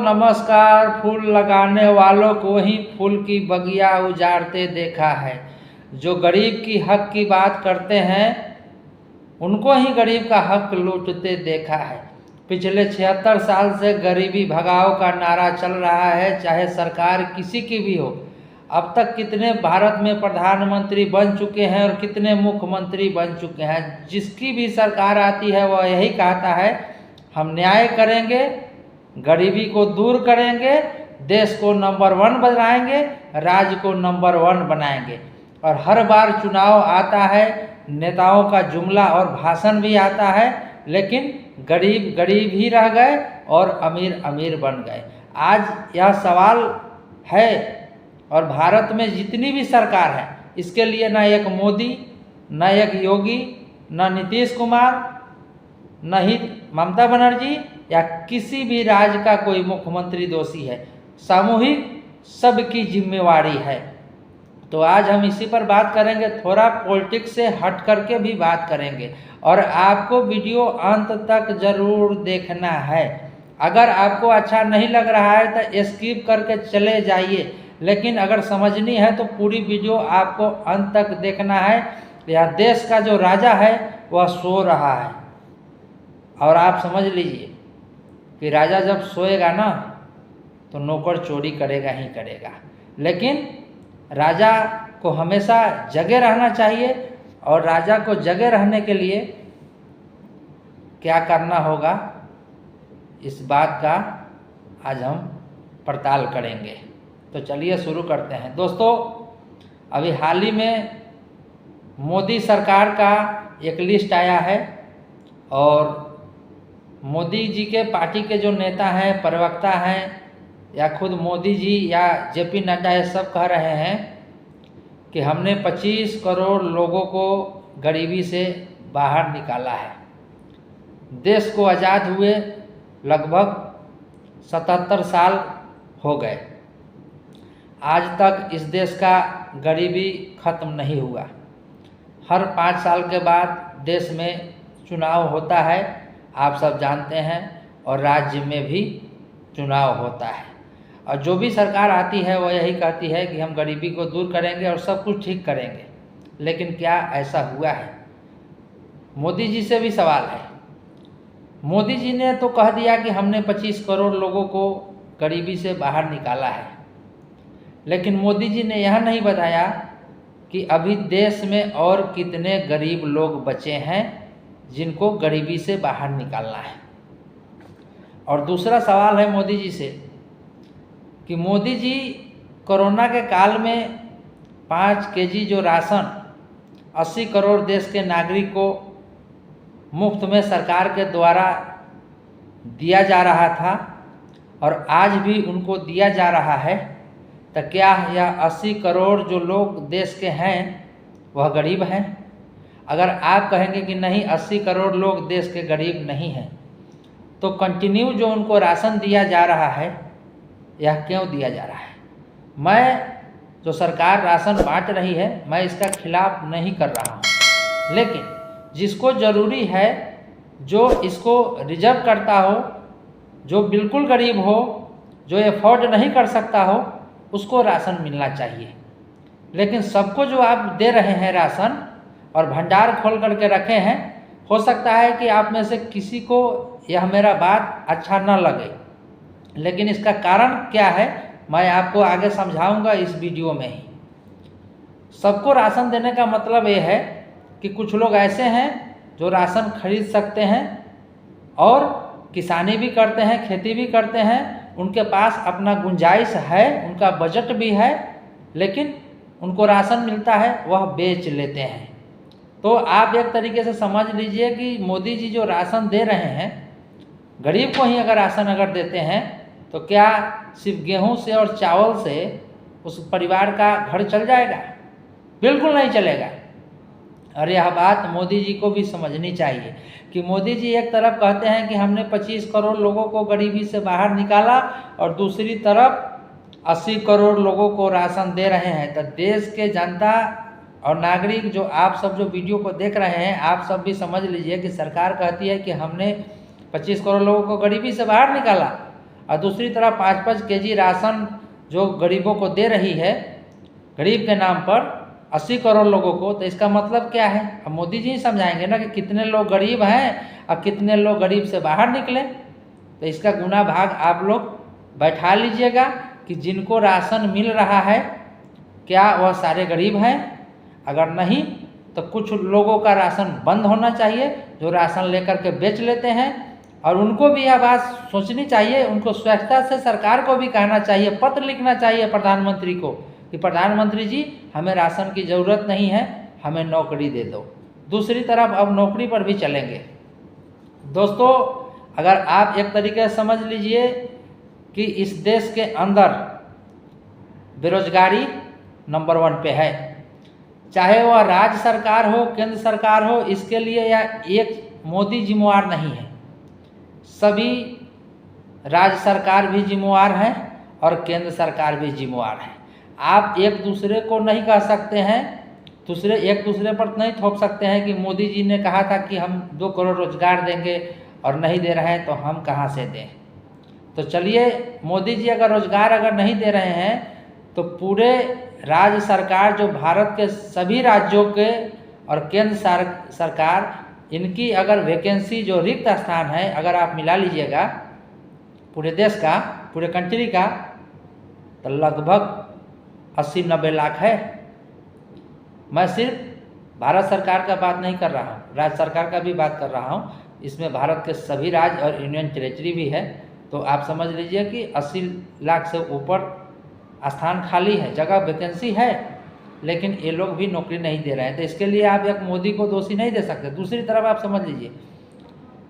नमस्कार। फूल लगाने वालों को ही फूल की बगिया उजाड़ते देखा है। जो गरीब की हक की बात करते हैं उनको ही गरीब का हक लूटते देखा है। पिछले 76 साल से गरीबी भगाओ का नारा चल रहा है, चाहे सरकार किसी की भी हो। अब तक कितने भारत में प्रधानमंत्री बन चुके हैं और कितने मुख्यमंत्री बन चुके हैं। जिसकी भी सरकार आती है वह यही कहता है हम न्याय करेंगे, गरीबी को दूर करेंगे, देश को नंबर 1 बनाएंगे, राज्य को नंबर 1 बनाएंगे। और हर बार चुनाव आता है, नेताओं का जुमला और भाषण भी आता है, लेकिन गरीब गरीब ही रह गए और अमीर अमीर बन गए। आज यह सवाल है, और भारत में जितनी भी सरकार है इसके लिए न एक मोदी, न एक योगी, न नीतीश कुमार, न ही ममता बनर्जी या किसी भी राज्य का कोई मुख्यमंत्री दोषी है। सामूहिक सबकी जिम्मेवारी है। तो आज हम इसी पर बात करेंगे, थोड़ा पॉलिटिक्स से हट करके भी बात करेंगे। और आपको वीडियो अंत तक जरूर देखना है। अगर आपको अच्छा नहीं लग रहा है तो स्किप करके चले जाइए, लेकिन अगर समझनी है तो पूरी वीडियो आपको अंत तक देखना है। यह देश का जो राजा है वह सो रहा है, और आप समझ लीजिए कि राजा जब सोएगा ना तो नौकर चोरी करेगा ही करेगा। लेकिन राजा को हमेशा जगे रहना चाहिए, और राजा को जगे रहने के लिए क्या करना होगा इस बात का आज हम पड़ताल करेंगे। तो चलिए शुरू करते हैं। दोस्तों, अभी हाल ही में मोदी सरकार का एक लिस्ट आया है, और मोदी जी के पार्टी के जो नेता हैं, प्रवक्ता हैं, या खुद मोदी जी या जेपी नड्डा ये सब कह रहे हैं कि हमने 25 करोड़ लोगों को गरीबी से बाहर निकाला है। देश को आज़ाद हुए लगभग 77 साल हो गए, आज तक इस देश का गरीबी खत्म नहीं हुआ। हर 5 साल के बाद देश में चुनाव होता है, आप सब जानते हैं, और राज्य में भी चुनाव होता है। और जो भी सरकार आती है वह यही कहती है कि हम गरीबी को दूर करेंगे और सब कुछ ठीक करेंगे। लेकिन क्या ऐसा हुआ है? मोदी जी से भी सवाल है। मोदी जी ने तो कह दिया कि हमने 25 करोड़ लोगों को गरीबी से बाहर निकाला है, लेकिन मोदी जी ने यह नहीं बताया कि अभी देश में और कितने गरीब लोग बचे हैं जिनको गरीबी से बाहर निकालना है। और दूसरा सवाल है मोदी जी से कि मोदी जी कोरोना के काल में 5 केजी जो राशन 80 करोड़ देश के नागरिक को मुफ्त में सरकार के द्वारा दिया जा रहा था, और आज भी उनको दिया जा रहा है, तो क्या यह 80 करोड़ जो लोग देश के हैं वह गरीब हैं? अगर आप कहेंगे कि नहीं 80 करोड़ लोग देश के गरीब नहीं हैं, तो कंटिन्यू जो उनको राशन दिया जा रहा है यह क्यों दिया जा रहा है? मैं जो सरकार राशन बांट रही है मैं इसका खिलाफ नहीं कर रहा हूँ, लेकिन जिसको ज़रूरी है, जो इसको रिजर्व करता हो, जो बिल्कुल गरीब हो, जो एफोर्ड नहीं कर सकता हो, उसको राशन मिलना चाहिए। लेकिन सबको जो आप दे रहे हैं राशन और भंडार खोल करके रखे हैं, हो सकता है कि आप में से किसी को यह मेरा बात अच्छा न लगे, लेकिन इसका कारण क्या है मैं आपको आगे समझाऊंगा इस वीडियो में ही। सबको राशन देने का मतलब ये है कि कुछ लोग ऐसे हैं जो राशन खरीद सकते हैं और किसानी भी करते हैं, खेती भी करते हैं, उनके पास अपना गुंजाइश है, उनका बजट भी है, लेकिन उनको राशन मिलता है वह बेच लेते हैं। तो आप एक तरीके से समझ लीजिए कि मोदी जी जो राशन दे रहे हैं, गरीब को ही अगर राशन अगर देते हैं, तो क्या सिर्फ गेहूं से और चावल से उस परिवार का घर चल जाएगा? बिल्कुल नहीं चलेगा। और यह बात मोदी जी को भी समझनी चाहिए कि मोदी जी एक तरफ कहते हैं कि हमने 25 करोड़ लोगों को गरीबी से बाहर निकाला, और दूसरी तरफ 80 करोड़ लोगों को राशन दे रहे हैं। तो देश के जनता और नागरिक जो आप सब जो वीडियो को देख रहे हैं, आप सब भी समझ लीजिए कि सरकार कहती है कि हमने 25 करोड़ लोगों को गरीबी से बाहर निकाला, और दूसरी तरफ 5-5 केजी राशन जो गरीबों को दे रही है, गरीब के नाम पर 80 करोड़ लोगों को, तो इसका मतलब क्या है? अब मोदी जी समझाएंगे ना कि कितने लोग गरीब हैं और कितने लोग गरीब से बाहर निकले। तो इसका गुना भाग आप लोग बैठा लीजिएगा कि जिनको राशन मिल रहा है क्या वह सारे गरीब हैं? अगर नहीं तो कुछ लोगों का राशन बंद होना चाहिए जो राशन लेकर के बेच लेते हैं, और उनको भी यह बात सोचनी चाहिए, उनको स्वेच्छा से सरकार को भी कहना चाहिए, पत्र लिखना चाहिए प्रधानमंत्री को कि प्रधानमंत्री जी हमें राशन की ज़रूरत नहीं है, हमें नौकरी दे दो। दूसरी तरफ अब नौकरी पर भी चलेंगे। दोस्तों, अगर आप एक तरीके से समझ लीजिए कि इस देश के अंदर बेरोजगारी नंबर 1 पे है, चाहे वह राज्य सरकार हो, केंद्र सरकार हो, इसके लिए या एक मोदी जिम्मेवार नहीं है, सभी राज्य सरकार भी जिम्मेवार हैं और केंद्र सरकार भी जिम्मेवार है। आप एक दूसरे को नहीं कह सकते हैं, एक दूसरे पर नहीं थोप सकते हैं कि मोदी जी ने कहा था कि हम 2 करोड़ रोजगार देंगे और नहीं दे रहे हैं तो हम कहाँ से दें। तो चलिए, मोदी जी अगर रोजगार अगर नहीं दे रहे हैं तो पूरे राज्य सरकार जो भारत के सभी राज्यों के और केंद्र सरकार, इनकी अगर वैकेंसी जो रिक्त स्थान है अगर आप मिला लीजिएगा पूरे देश का, पूरे कंट्री का, तो लगभग 80-90 लाख है। मैं सिर्फ भारत सरकार का बात नहीं कर रहा हूँ, राज्य सरकार का भी बात कर रहा हूँ। इसमें भारत के सभी राज्य और यूनियन टेरिटरी भी है। तो आप समझ लीजिए कि 80 लाख से ऊपर स्थान खाली है, जगह वैकेंसी है, लेकिन ये लोग भी नौकरी नहीं दे रहे हैं। तो इसके लिए आप एक मोदी को दोषी नहीं दे सकते। दूसरी तरफ आप समझ लीजिए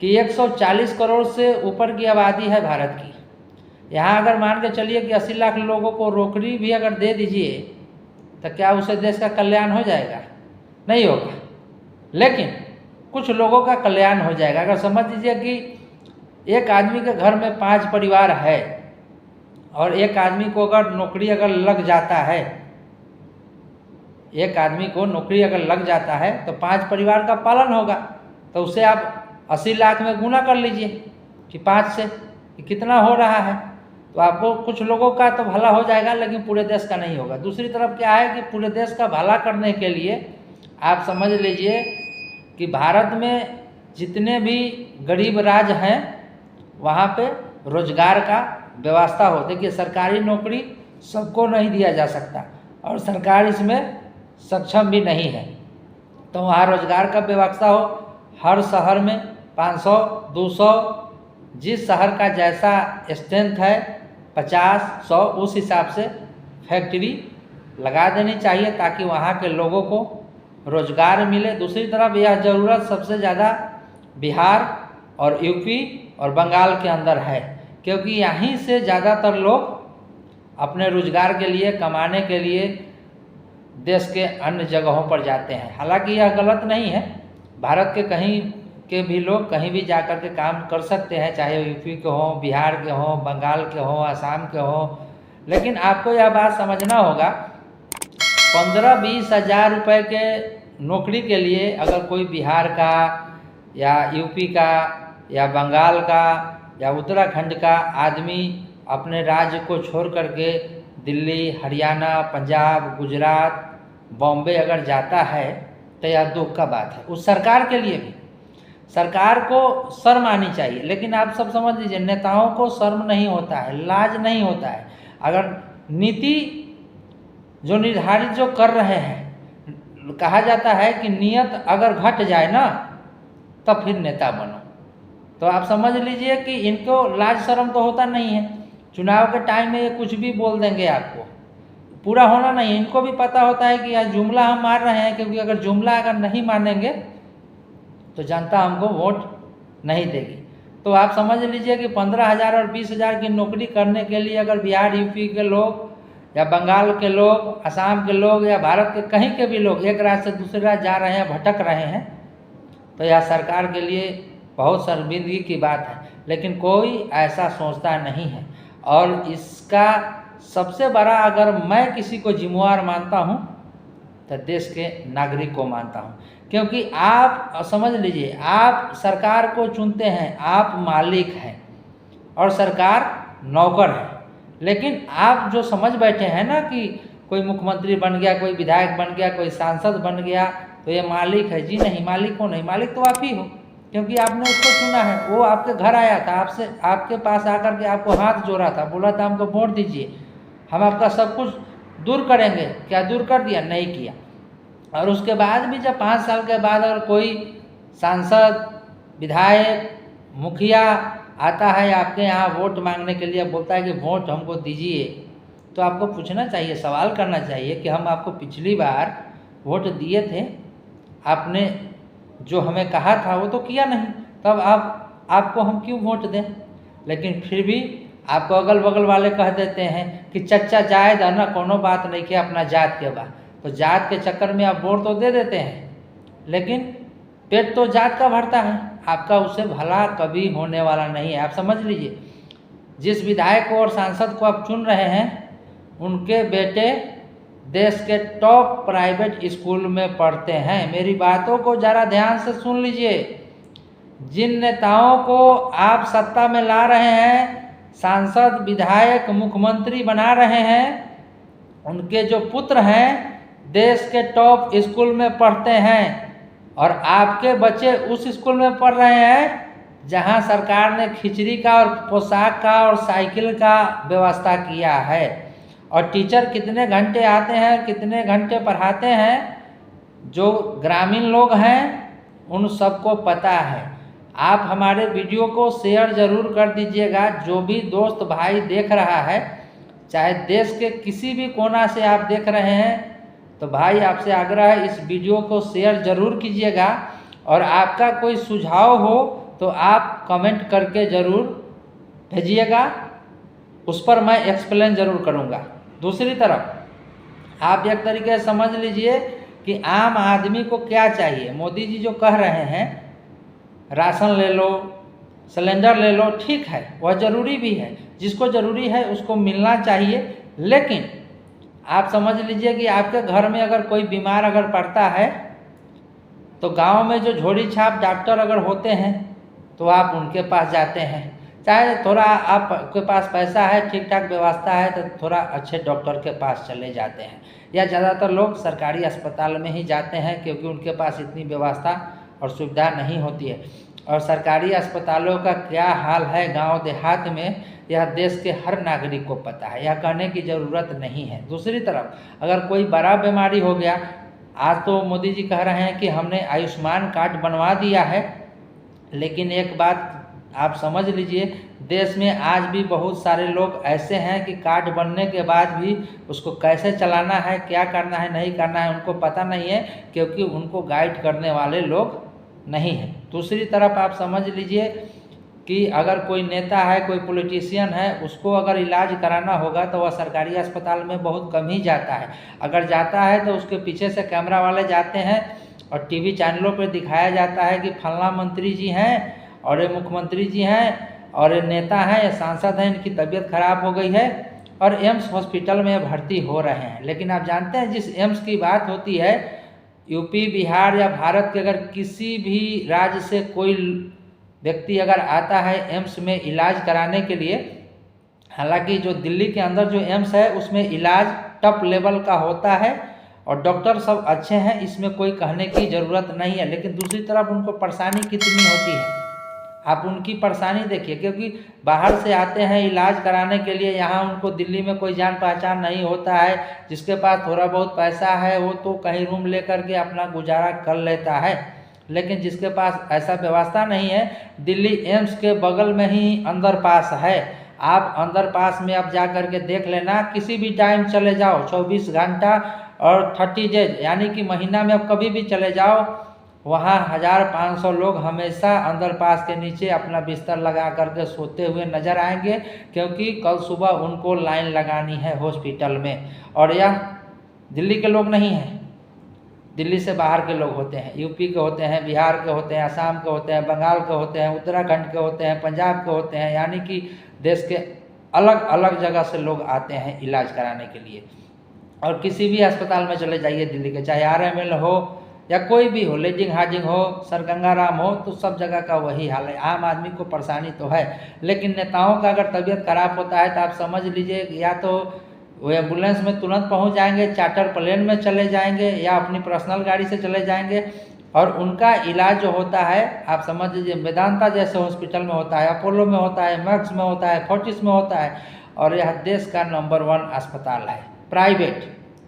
कि 140 करोड़ से ऊपर की आबादी है भारत की। यहाँ अगर मान के चलिए कि 80 लाख लोगों को नौकरी भी अगर दे दीजिए तो क्या उससे देश का कल्याण हो जाएगा? नहीं होगा, लेकिन कुछ लोगों का कल्याण हो जाएगा। अगर समझ लीजिए कि एक आदमी के घर में 5 परिवार है और एक आदमी को अगर नौकरी अगर लग जाता है, एक आदमी को नौकरी अगर लग जाता है तो 5 परिवार का पालन होगा। तो उसे आप 80 लाख में गुना कर लीजिए कि 5 से कि कितना हो रहा है, तो आपको कुछ लोगों का तो भला हो जाएगा, लेकिन पूरे देश का नहीं होगा। दूसरी तरफ क्या है कि पूरे देश का भला करने के लिए आप समझ लीजिए कि भारत में जितने भी गरीब राज्य हैं वहाँ पे रोजगार का व्यवस्था हो। देखिए, सरकारी नौकरी सबको नहीं दिया जा सकता और सरकार इसमें सक्षम भी नहीं है, तो वहाँ रोजगार का व्यवस्था हो। हर शहर में 500, 200, जिस शहर का जैसा स्ट्रेंथ है 50, 100, उस हिसाब से फैक्ट्री लगा देनी चाहिए ताकि वहाँ के लोगों को रोजगार मिले। दूसरी तरफ यह ज़रूरत सबसे ज़्यादा बिहार और यूपी और बंगाल के अंदर है, क्योंकि यहीं से ज़्यादातर लोग अपने रोजगार के लिए, कमाने के लिए देश के अन्य जगहों पर जाते हैं। हालांकि यह गलत नहीं है, भारत के कहीं के भी लोग कहीं भी जाकर के काम कर सकते हैं, चाहे यूपी के हों, बिहार के हों, बंगाल के हों, असम के हों। लेकिन आपको यह बात समझना होगा, 15-20 हज़ार रुपये के नौकरी के लिए अगर कोई बिहार का या यूपी का या बंगाल का या उत्तराखंड का आदमी अपने राज्य को छोड़ करके दिल्ली, हरियाणा, पंजाब, गुजरात, बॉम्बे अगर जाता है तो यह दुख का बात है उस सरकार के लिए भी। सरकार को शर्म आनी चाहिए, लेकिन आप सब समझ लीजिए नेताओं को शर्म नहीं होता है, लाज नहीं होता है। अगर नीति जो निर्धारित जो कर रहे हैं, कहा जाता है कि नियत अगर घट जाए ना तब फिर नेता बनो। तो आप समझ लीजिए कि इनको लाज शर्म तो होता नहीं है। चुनाव के टाइम में ये कुछ भी बोल देंगे, आपको पूरा होना नहीं। इनको भी पता होता है कि आज जुमला हम मार रहे हैं, क्योंकि अगर जुमला अगर नहीं मानेंगे तो जनता हमको वोट नहीं देगी। तो आप समझ लीजिए कि 15,000 और 20,000 की नौकरी करने के लिए अगर बिहार, यूपी के लोग या बंगाल के लोग, असम के लोग या भारत के कहीं के भी लोग एक राज्य से दूसरे राज्य जा रहे हैं, भटक रहे हैं, तो यह सरकार के लिए बहुत शर्मिंदगी की बात है। लेकिन कोई ऐसा सोचता नहीं है। और इसका सबसे बड़ा अगर मैं किसी को जिम्मेवार मानता हूँ तो देश के नागरिक को मानता हूँ, क्योंकि आप समझ लीजिए आप सरकार को चुनते हैं, आप मालिक हैं और सरकार नौकर है। लेकिन आप जो समझ बैठे हैं ना कि कोई मुख्यमंत्री बन गया, कोई विधायक बन गया, कोई सांसद बन गया तो ये मालिक है। जी नहीं, मालिक को नहीं, मालिक तो आप ही हो, क्योंकि आपने उसको चुना है। वो आपके घर आया था, आपके पास आकर के आपको हाथ जोड़ा था, बोला था हमको वोट दीजिए, हम आपका सब कुछ दूर करेंगे। क्या दूर कर दिया? नहीं किया। और उसके बाद भी जब 5 साल के बाद अगर कोई सांसद, विधायक, मुखिया आता है आपके यहाँ वोट मांगने के लिए, बोलता है कि वोट हमको दीजिए, तो आपको पूछना चाहिए, सवाल करना चाहिए कि हम आपको पिछली बार वोट दिए थे, आपने जो हमें कहा था वो तो किया नहीं, तब आपको हम क्यों वोट दें? लेकिन फिर भी आपको अगल बगल वाले कह देते हैं कि चच्चा जायद है ना, कोनो बात नहीं कि अपना जात के बा, तो जात के चक्कर में आप वोट तो दे देते हैं, लेकिन पेट तो जात का भरता है, आपका उससे भला कभी होने वाला नहीं है। आप समझ लीजिए, जिस विधायक को और सांसद को आप चुन रहे हैं, उनके बेटे देश के टॉप प्राइवेट स्कूल में पढ़ते हैं। मेरी बातों को ज़रा ध्यान से सुन लीजिए। जिन नेताओं को आप सत्ता में ला रहे हैं, सांसद, विधायक, मुख्यमंत्री बना रहे हैं, उनके जो पुत्र हैं देश के टॉप स्कूल में पढ़ते हैं, और आपके बच्चे उस स्कूल में पढ़ रहे हैं जहां सरकार ने खिचड़ी का और पोशाक का और साइकिल का व्यवस्था किया है। और टीचर कितने घंटे आते हैं, कितने घंटे पढ़ाते हैं, जो ग्रामीण लोग हैं उन सबको पता है। आप हमारे वीडियो को शेयर ज़रूर कर दीजिएगा। जो भी दोस्त भाई देख रहा है, चाहे देश के किसी भी कोना से आप देख रहे हैं, तो भाई आपसे आग्रह है इस वीडियो को शेयर ज़रूर कीजिएगा। और आपका कोई सुझाव हो तो आप कमेंट करके ज़रूर भेजिएगा, उस पर मैं एक्सप्लेन ज़रूर करूँगा। दूसरी तरफ आप एक तरीके से समझ लीजिए कि आम आदमी को क्या चाहिए। मोदी जी जो कह रहे हैं राशन ले लो, सिलेंडर ले लो, ठीक है, वह ज़रूरी भी है, जिसको ज़रूरी है उसको मिलना चाहिए। लेकिन आप समझ लीजिए कि आपके घर में अगर कोई बीमार अगर पड़ता है, तो गांव में जो झोड़ी छाप डॉक्टर अगर होते हैं तो आप उनके पास जाते हैं। चाहे थोड़ा आपके पास पैसा है, ठीक ठाक व्यवस्था है, तो थोड़ा अच्छे डॉक्टर के पास चले जाते हैं, या ज़्यादातर लोग सरकारी अस्पताल में ही जाते हैं, क्योंकि उनके पास इतनी व्यवस्था और सुविधा नहीं होती है। और सरकारी अस्पतालों का क्या हाल है गांव देहात में, यह देश के हर नागरिक को पता है, यह कहने की ज़रूरत नहीं है। दूसरी तरफ अगर कोई बड़ा बीमारी हो गया, आज तो मोदी जी कह रहे हैं कि हमने आयुष्मान कार्ड बनवा दिया है, लेकिन एक बात आप समझ लीजिए, देश में आज भी बहुत सारे लोग ऐसे हैं कि कार्ड बनने के बाद भी उसको कैसे चलाना है, क्या करना है, नहीं करना है, उनको पता नहीं है, क्योंकि उनको गाइड करने वाले लोग नहीं हैं। दूसरी तरफ आप समझ लीजिए कि अगर कोई नेता है, कोई पॉलिटिशियन है, उसको अगर इलाज कराना होगा तो वह सरकारी अस्पताल में बहुत कम ही जाता है। अगर जाता है तो उसके पीछे से कैमरा वाले जाते हैं और टीवी चैनलों पर दिखाया जाता है कि फलना मंत्री जी हैं, और ये मुख्यमंत्री जी हैं, और ये नेता हैं, ये सांसद हैं, इनकी तबीयत खराब हो गई है और एम्स हॉस्पिटल में भर्ती हो रहे हैं। लेकिन आप जानते हैं जिस एम्स की बात होती है, यूपी, बिहार या भारत के अगर किसी भी राज्य से कोई व्यक्ति अगर आता है एम्स में इलाज कराने के लिए, हालांकि जो दिल्ली के अंदर जो एम्स है उसमें इलाज टॉप लेवल का होता है और डॉक्टर सब अच्छे हैं, इसमें कोई कहने की ज़रूरत नहीं है। लेकिन दूसरी तरफ उनको परेशानी कितनी होती है, आप उनकी परेशानी देखिए, क्योंकि बाहर से आते हैं इलाज कराने के लिए, यहाँ उनको दिल्ली में कोई जान पहचान नहीं होता है। जिसके पास थोड़ा बहुत पैसा है वो तो कहीं रूम लेकर के अपना गुजारा कर लेता है, लेकिन जिसके पास ऐसा व्यवस्था नहीं है, दिल्ली एम्स के बगल में ही अंदर पास है। आप अंदर पास में आप जा कर के देख लेना, किसी भी टाइम चले जाओ, 24 घंटा और 30 डेज यानी कि महीना में आप कभी भी चले जाओ, वहाँ 1500 लोग हमेशा अंदर पास के नीचे अपना बिस्तर लगा करके सोते हुए नजर आएंगे, क्योंकि कल सुबह उनको लाइन लगानी है हॉस्पिटल में। और यह दिल्ली के लोग नहीं हैं, दिल्ली से बाहर के लोग होते हैं, यूपी के होते हैं, बिहार के होते हैं, असम के होते हैं, बंगाल के होते हैं, उत्तराखंड के होते हैं, पंजाब के होते हैं, यानी कि देश के अलग अलग जगह से लोग आते हैं इलाज कराने के लिए। और किसी भी अस्पताल में चले जाइए दिल्ली के, चाहे RML हो या कोई भी हो, लेजिंग हाजिंग हो, सर गंगाराम हो, तो सब जगह का वही हाल है। आम आदमी को परेशानी तो है, लेकिन नेताओं का अगर तबीयत खराब होता है तो आप समझ लीजिए या तो वो एम्बुलेंस में तुरंत पहुंच जाएंगे, चार्टर प्लेन में चले जाएंगे या अपनी पर्सनल गाड़ी से चले जाएंगे, और उनका इलाज जो होता है आप समझ लीजिए मेदांता जैसे हॉस्पिटल में होता है, अपोलो में होता है, मैक्स में होता है, फोर्टिस में होता है, और यह देश का नंबर 1 अस्पताल है। प्राइवेट,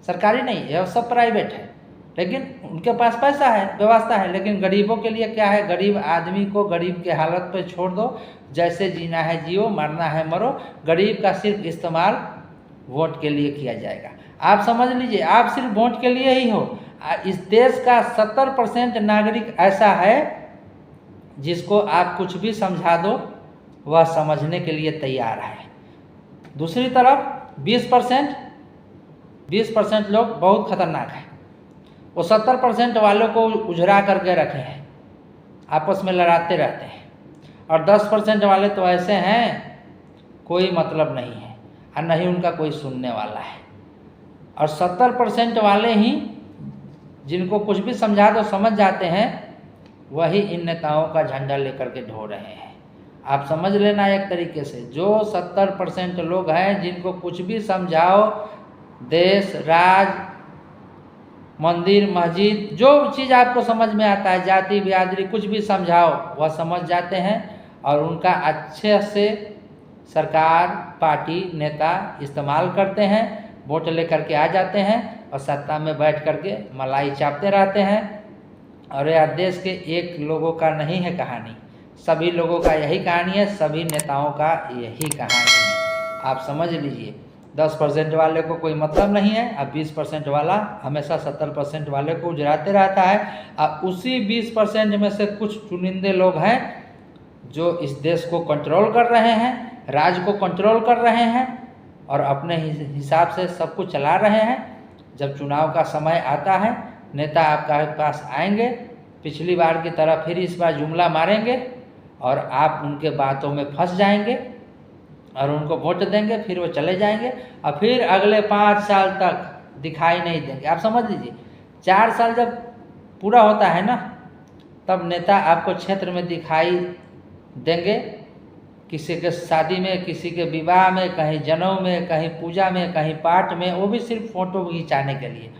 सरकारी नहीं, यह सब प्राइवेट है, लेकिन उनके पास पैसा है, व्यवस्था है। लेकिन गरीबों के लिए क्या है, गरीब आदमी को गरीब के हालत पे छोड़ दो, जैसे जीना है जियो, मरना है मरो। गरीब का सिर्फ इस्तेमाल वोट के लिए किया जाएगा। आप समझ लीजिए, आप सिर्फ वोट के लिए ही हो। इस देश का 70% नागरिक ऐसा है जिसको आप कुछ भी समझा दो वह समझने के लिए तैयार है। दूसरी तरफ 20% लोग बहुत खतरनाक है, वो 70% वालों को उजरा करके रखे हैं, आपस में लड़ाते रहते हैं। और 10% वाले तो ऐसे हैं कोई मतलब नहीं है और नहीं उनका कोई सुनने वाला है। और 70% वाले ही जिनको कुछ भी समझा दो समझ जाते हैं, वही इन नेताओं का झंडा लेकर के ढो रहे हैं। आप समझ लेना एक तरीके से, जो 70% लोग हैं जिनको कुछ भी समझाओ, देश, राज, मंदिर, मस्जिद, जो चीज़ आपको समझ में आता है, जाति बिरादरी, कुछ भी समझाओ वह समझ जाते हैं और उनका अच्छे से सरकार, पार्टी, नेता इस्तेमाल करते हैं, वोट लेकर के आ जाते हैं और सत्ता में बैठ करके मलाई चापते रहते हैं। और यह देश के एक लोगों का नहीं है कहानी, सभी लोगों का यही कहानी है, सभी नेताओं का यही कहानी है। आप समझ लीजिए, 10% वाले को कोई मतलब नहीं है, अब 20% वाला हमेशा 70% वाले को उजराते रहता है। अब उसी 20% में से कुछ चुनिंदे लोग हैं जो इस देश को कंट्रोल कर रहे हैं, राज्य को कंट्रोल कर रहे हैं और अपने हिसाब से सब कुछ चला रहे हैं। जब चुनाव का समय आता है, नेता आपके पास आएंगे, पिछली बार की तरह फिर इस बार जुमला मारेंगे और आप उनके बातों में फंस जाएंगे और उनको वोट देंगे, फिर वो चले जाएंगे और फिर अगले 5 साल तक दिखाई नहीं देंगे। आप समझ लीजिए, 4 साल जब पूरा होता है ना, तब नेता आपको क्षेत्र में दिखाई देंगे, किसी के शादी में, किसी के विवाह में, कहीं जनेऊ में, कहीं पूजा में, कहीं पाठ में, वो भी सिर्फ फोटो खिंचाने के लिए।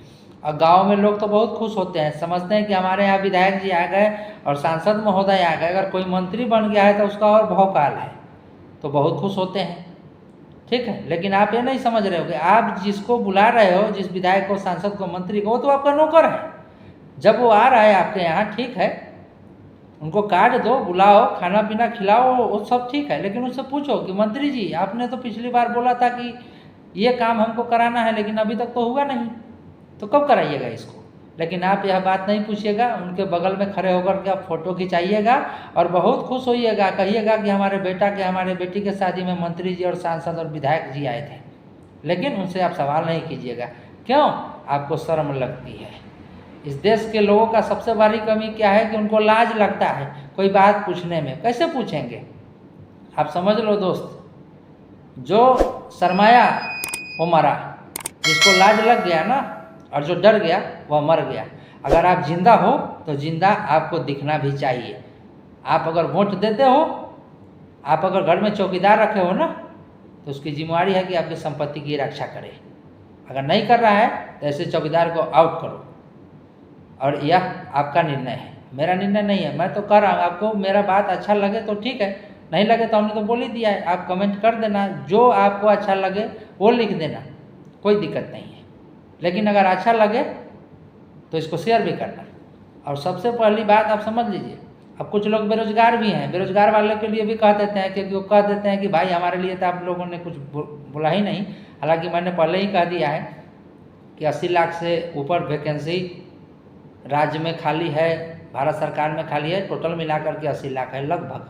और गांव में लोग तो बहुत खुश होते हैं, समझते हैं कि हमारे यहाँ विधायक जी आ गए और सांसद महोदय आ गए, अगर कोई मंत्री बन गया है तो उसका और भौकाल है, तो बहुत खुश होते हैं। ठीक है, लेकिन आप ये नहीं समझ रहे हो कि आप जिसको बुला रहे हो, जिस विधायक को, सांसद को, मंत्री को, वो तो आपका नौकर है। जब वो आ रहा है आपके यहाँ, ठीक है, उनको कार्ड दो, बुलाओ, खाना पीना खिलाओ, वो सब ठीक है, लेकिन उससे पूछो कि मंत्री जी आपने तो पिछली बार बोला था कि ये काम हमको कराना है, लेकिन अभी तक तो हुआ नहीं, तो कब कराइएगा इसको। लेकिन आप यह बात नहीं पूछिएगा, उनके बगल में खड़े होकर के आप फोटो खिंचाइएगा और बहुत खुश होइएगा, कहिएगा कि हमारे बेटा के, हमारे बेटी के शादी में मंत्री जी और सांसद और विधायक जी आए थे। लेकिन उनसे आप सवाल नहीं कीजिएगा, क्यों? आपको शर्म लगती है। इस देश के लोगों का सबसे बड़ी कमी क्या है कि उनको लाज लगता है कोई बात पूछने में। कैसे पूछेंगे? आप समझ लो दोस्त, जो शर्माया वो मरा, जिसको लाज लग गया ना और जो डर गया वह मर गया। अगर आप जिंदा हो तो जिंदा आपको दिखना भी चाहिए। आप अगर वोट देते हो, आप अगर घर में चौकीदार रखे हो ना, तो उसकी जिम्मेवारी है कि आपकी संपत्ति की रक्षा करे। अगर नहीं कर रहा है तो ऐसे चौकीदार को आउट करो। और यह आपका निर्णय है, मेरा निर्णय नहीं है। मैं तो कर रहा हूँ, आपको मेरा बात अच्छा लगे तो ठीक है, नहीं लगे तो हमने तो बोल ही दिया है। आप कमेंट कर देना, जो आपको अच्छा लगे वो लिख देना, कोई दिक्कत नहीं है। लेकिन अगर अच्छा लगे तो इसको शेयर भी करना। और सबसे पहली बात आप समझ लीजिए, अब कुछ लोग बेरोजगार भी हैं, बेरोजगार वाले के लिए भी कह देते हैं, क्योंकि वो कह देते हैं कि भाई हमारे लिए तो आप लोगों ने कुछ बोला ही नहीं। हालांकि मैंने पहले ही कह दिया है कि 80 लाख से ऊपर वैकेंसी राज्य में खाली है, भारत सरकार में खाली है, टोटल मिलाकर के 80 लाख है लगभग।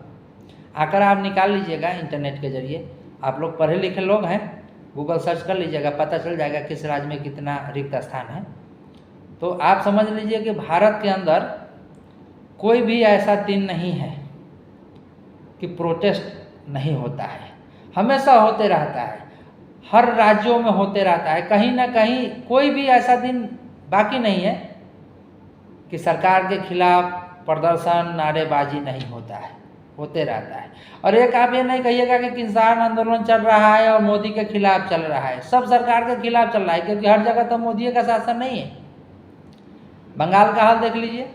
आकर आप निकाल लीजिएगा इंटरनेट के जरिए, आप लोग पढ़े लिखे लोग हैं, गूगल सर्च कर लीजिएगा, पता चल जाएगा किस राज्य में कितना रिक्त स्थान है। तो आप समझ लीजिए कि भारत के अंदर कोई भी ऐसा दिन नहीं है कि प्रोटेस्ट नहीं होता है, हमेशा होते रहता है, हर राज्यों में होते रहता है। कहीं ना कहीं कोई भी ऐसा दिन बाकी नहीं है कि सरकार के खिलाफ प्रदर्शन नारेबाजी नहीं होता है, होते रहता है। और एक आप ये नहीं कहिएगा कि किसान आंदोलन चल रहा है और मोदी के खिलाफ चल रहा है, सब सरकार के खिलाफ चल रहा है, क्योंकि हर जगह तो मोदी का शासन नहीं है। बंगाल का हाल देख लीजिए,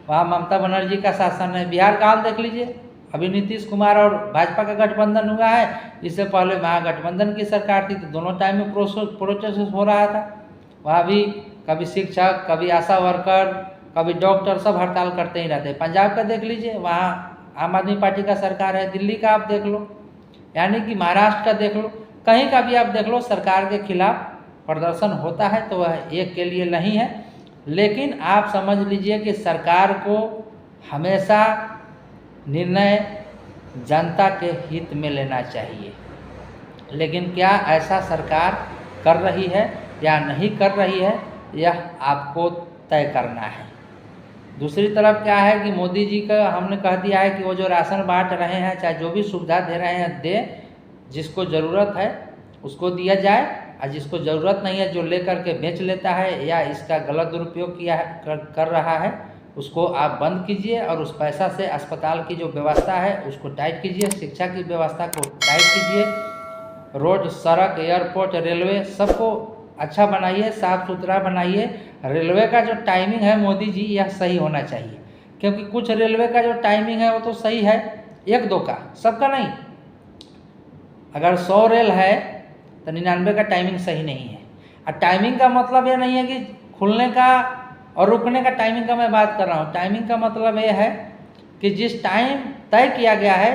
वहाँ ममता बनर्जी का शासन है। बिहार का हाल देख लीजिए, अभी नीतीश कुमार और भाजपा का गठबंधन हुआ है। इससे पहले महागठबंधन की सरकार थी, तो दोनों टाइम में प्रोटेस्ट हो रहा था। वहाँ भी कभी शिक्षक, कभी आशा वर्कर, कभी डॉक्टर, सब हड़ताल करते ही रहते। पंजाब का देख लीजिए, वहाँ आम आदमी पार्टी का सरकार है। दिल्ली का आप देख लो, यानी कि महाराष्ट्र का देख लो, कहीं का भी आप देख लो, सरकार के खिलाफ प्रदर्शन होता है। तो वह एक के लिए नहीं है, लेकिन आप समझ लीजिए कि सरकार को हमेशा निर्णय जनता के हित में लेना चाहिए। लेकिन क्या ऐसा सरकार कर रही है या नहीं कर रही है, यह आपको तय करना है। दूसरी तरफ क्या है कि मोदी जी का हमने कह दिया है कि वो जो राशन बांट रहे हैं, चाहे जो भी सुविधा दे रहे हैं, दे, जिसको ज़रूरत है उसको दिया जाए, और जिसको ज़रूरत नहीं है, जो लेकर के बेच लेता है या इसका गलत दुरुपयोग कर रहा है, उसको आप बंद कीजिए। और उस पैसा से अस्पताल की जो व्यवस्था है उसको टाइट कीजिए, शिक्षा की व्यवस्था को टाइट कीजिए, रोड, सड़क, एयरपोर्ट, रेलवे सबको अच्छा बनाइए, साफ़ सुथरा बनाइए। रेलवे का जो टाइमिंग है मोदी जी, यह सही होना चाहिए, क्योंकि कुछ रेलवे का जो टाइमिंग है वो तो सही है, 1-2 का, सबका नहीं। अगर 100 रेल है तो 99 का टाइमिंग सही नहीं है। और टाइमिंग का मतलब ये नहीं है कि खुलने का और रुकने का टाइमिंग का मैं बात कर रहा हूँ। टाइमिंग का मतलब ये है कि जिस टाइम तय किया गया है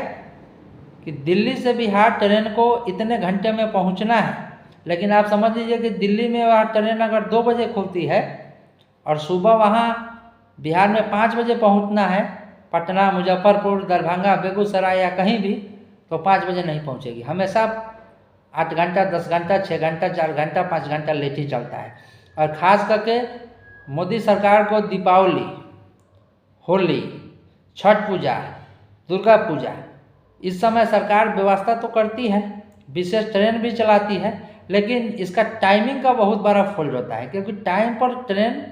कि दिल्ली से बिहार ट्रेन को इतने घंटे में पहुँचना है, लेकिन आप समझ लीजिए कि दिल्ली में वह ट्रेन अगर 2 बजे खुलती है और सुबह वहाँ बिहार में 5 बजे पहुँचना है, पटना, मुजफ्फरपुर, दरभंगा, बेगूसराय या कहीं भी, तो 5 बजे नहीं पहुँचेगी। हमेशा 8 घंटा, 10 घंटा, 6 घंटा, 4 घंटा, 5 घंटा लेट ही चलता है। और ख़ास करके मोदी सरकार को दीपावली, होली, छठ पूजा, दुर्गा पूजा, इस समय सरकार व्यवस्था तो करती है, विशेष ट्रेन भी चलाती है, लेकिन इसका टाइमिंग का बहुत बड़ा फॉल्ट होता है, क्योंकि टाइम पर ट्रेन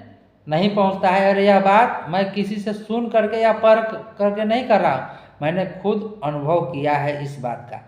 नहीं पहुंचता है। और यह बात मैं किसी से सुन करके या पढ़ करके नहीं कर रहा हूँ, मैंने खुद अनुभव किया है इस बात का।